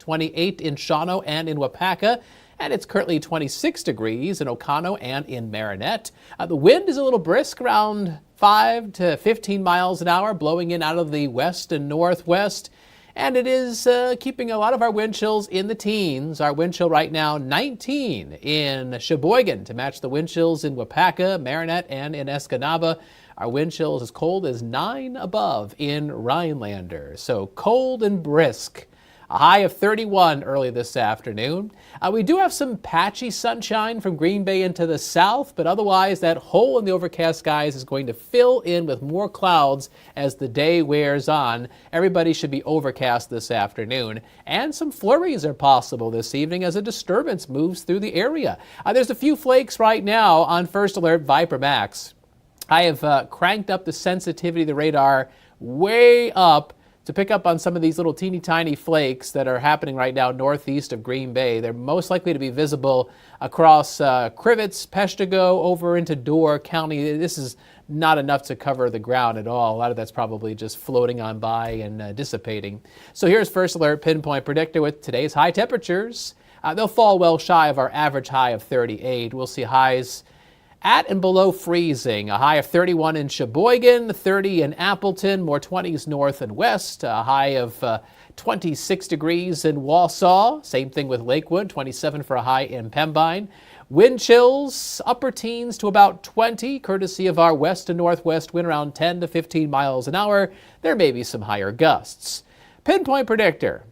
28 in Shawano and in Wapaka. And it's currently 26 degrees in Oconto and in Marinette. The wind is a little brisk, around 5 to 15 miles an hour, blowing in out of the west and northwest. And it is keeping a lot of our wind chills in the teens. Our wind chill right now, 19 in Sheboygan to match the wind chills in Wapaka, Marinette, and in Escanaba. Our wind chill is as cold as 9 above in Rhinelander. So cold and brisk. A high of 31 early this afternoon. We do have some patchy sunshine from Green Bay into the south, but otherwise that hole in the overcast skies is going to fill in with more clouds as the day wears on. Everybody should be overcast this afternoon, and some flurries are possible this evening as a disturbance moves through the area. There's a few flakes right now on First Alert Viper Max. I have cranked up the sensitivity of the radar way up to pick up on some of these little teeny tiny flakes that are happening right now northeast of Green Bay. They're most likely to be visible across Crivets, Peshtigo, over into Door County. This is not enough to cover the ground at all. A lot of that's probably just floating on by and dissipating. So here's First Alert Pinpoint Predictor with today's high temperatures. They'll fall well shy of our average high of 38. We'll see highs at and below freezing. A high of 31 in Sheboygan, 30 in Appleton, more 20s north and west. A high of 26 degrees in Wausau. Same thing with Lakewood, 27 for a high in Pembine. Wind chills, upper teens to about 20, courtesy of our west and northwest wind around 10 to 15 miles an hour. There may be some higher gusts. Pinpoint Predictor.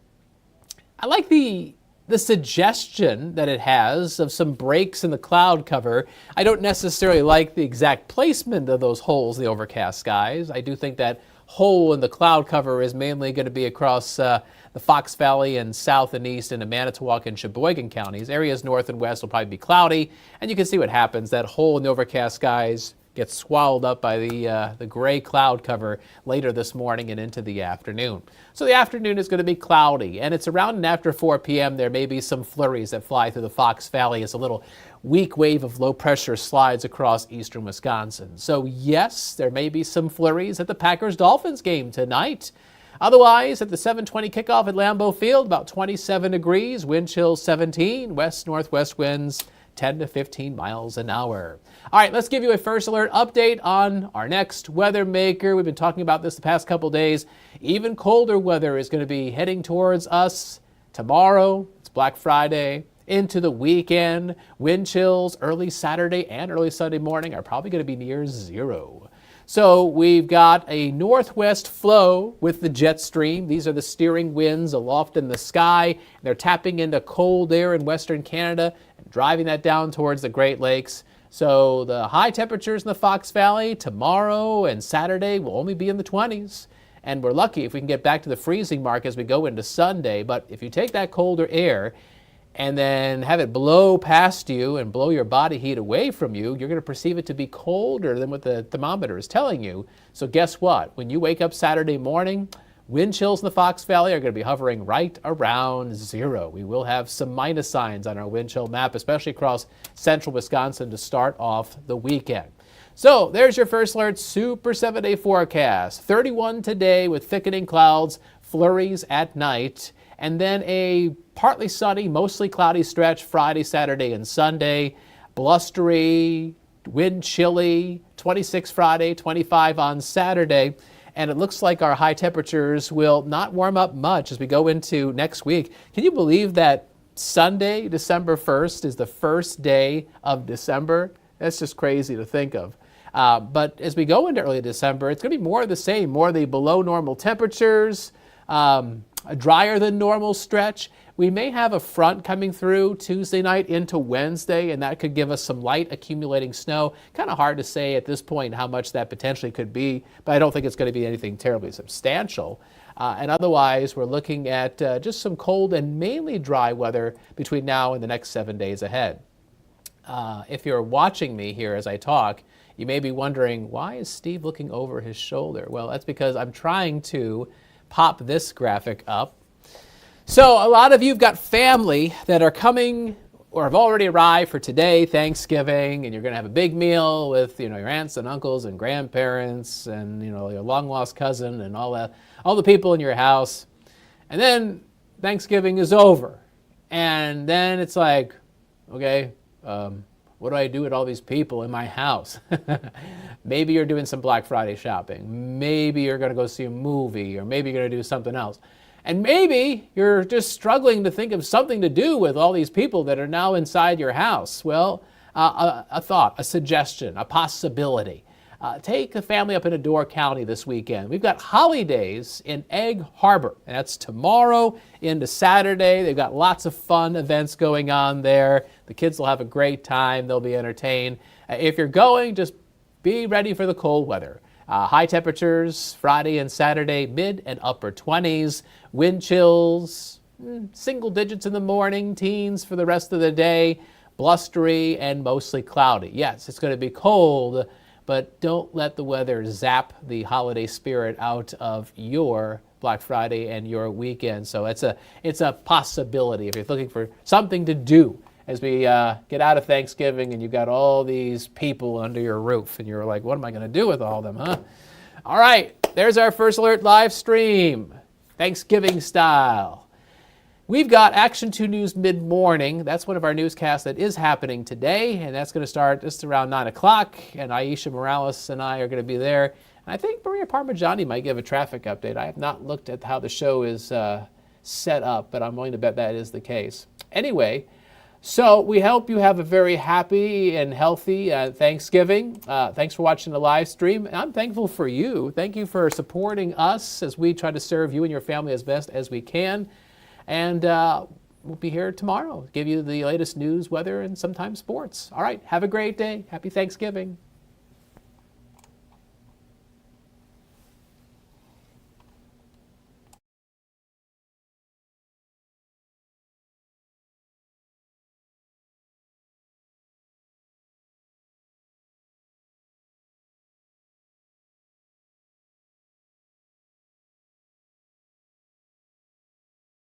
I like the suggestion that it has of some breaks in the cloud cover. I don't necessarily like the exact placement of those holes in the overcast skies. I do think that hole in the cloud cover is mainly going to be across the Fox Valley and south and east into Manitowoc and Sheboygan counties. Areas north and west will probably be cloudy, and you can see what happens. That hole in the overcast skies gets swallowed up by the gray cloud cover later this morning and into the afternoon. So the afternoon is going to be cloudy, and it's around and after 4 p.m. there may be some flurries that fly through the Fox Valley as a little weak wave of low pressure slides across eastern Wisconsin. So yes, there may be some flurries at the Packers-Dolphins game tonight. Otherwise, at the 7:20 kickoff at Lambeau Field, about 27 degrees, wind chill 17, west-northwest winds 10 to 15 miles an hour. All right, let's give you a First Alert update on our next weather maker. We've been talking about this the past couple days. Even colder weather is going to be heading towards us tomorrow. It's Black Friday. Into the weekend. Wind chills early Saturday and early Sunday morning are probably going to be near zero. So we've got a northwest flow with the jet stream. These are the steering winds aloft in the sky. They're tapping into cold air in western Canada and driving that down towards the Great Lakes. So the high temperatures in the Fox Valley tomorrow and Saturday will only be in the 20s. And we're lucky if we can get back to the freezing mark as we go into Sunday. But if you take that colder air and then have it blow past you and blow your body heat away from you, you're going to perceive it to be colder than what the thermometer is telling you. So guess what? When you wake up Saturday morning, wind chills in the Fox Valley are going to be hovering right around zero. We will have some minus signs on our wind chill map, especially across central Wisconsin to start off the weekend. So there's your First Alert Super 7-day forecast. 31 today with thickening clouds, flurries at night, and then a partly sunny, mostly cloudy stretch Friday, Saturday, and Sunday. Blustery, wind chilly, 26 Friday, 25 on Saturday. And it looks like our high temperatures will not warm up much as we go into next week. Can you believe that Sunday, December 1st, is the first day of December? That's just crazy to think of. But as we go into early December, it's going to be more of the same, more of the below normal temperatures, a drier than normal stretch. We may have a front coming through Tuesday night into Wednesday, and that could give us some light accumulating snow. Kind of hard to say at this point how much that potentially could be, but I don't think it's going to be anything terribly substantial. And otherwise, we're looking at just some cold and mainly dry weather between now and the next 7 days ahead. If you're watching me here as I talk, you may be wondering, why is Steve looking over his shoulder? Well, that's because I'm trying to pop this graphic up. So a lot of you have got family that are coming or have already arrived for today, Thanksgiving, and you're going to have a big meal with, your aunts and uncles and grandparents and, your long-lost cousin and all the people in your house. And then Thanksgiving is over. And then it's like, okay, what do I do with all these people in my house? Maybe you're doing some Black Friday shopping. Maybe you're going to go see a movie, or maybe you're going to do something else. And maybe you're just struggling to think of something to do with all these people that are now inside your house. Well, a thought, a suggestion, a possibility. Take the family up in Adair County this weekend. We've got holidays in Egg Harbor, and that's tomorrow into Saturday. They've got lots of fun events going on there. The kids will have a great time. They'll be entertained. If you're going, just be ready for the cold weather. High temperatures Friday and Saturday, mid and upper 20s. Wind chills, single digits in the morning, teens for the rest of the day. Blustery and mostly cloudy. Yes, it's going to be cold, but don't let the weather zap the holiday spirit out of your Black Friday and your weekend. So it's a possibility if you're looking for something to do as we get out of Thanksgiving and you've got all these people under your roof and you're like, what am I going to do with all of them, huh? All right, there's our First Alert live stream, Thanksgiving style. We've got Action 2 News mid-morning. That's one of our newscasts that is happening today, and that's going to start just around 9 o'clock, and Aisha Morales and I are going to be there. And I think Maria Parmigiani might give a traffic update. I have not looked at how the show is set up, but I'm willing to bet that is the case. Anyway, so we hope you have a very happy and healthy Thanksgiving. Thanks for watching the live stream. I'm thankful for you. Thank you for supporting us as we try to serve you and your family as best as we can. And we'll be here tomorrow, give you the latest news, weather, and sometimes sports. All right, have a great day. Happy Thanksgiving.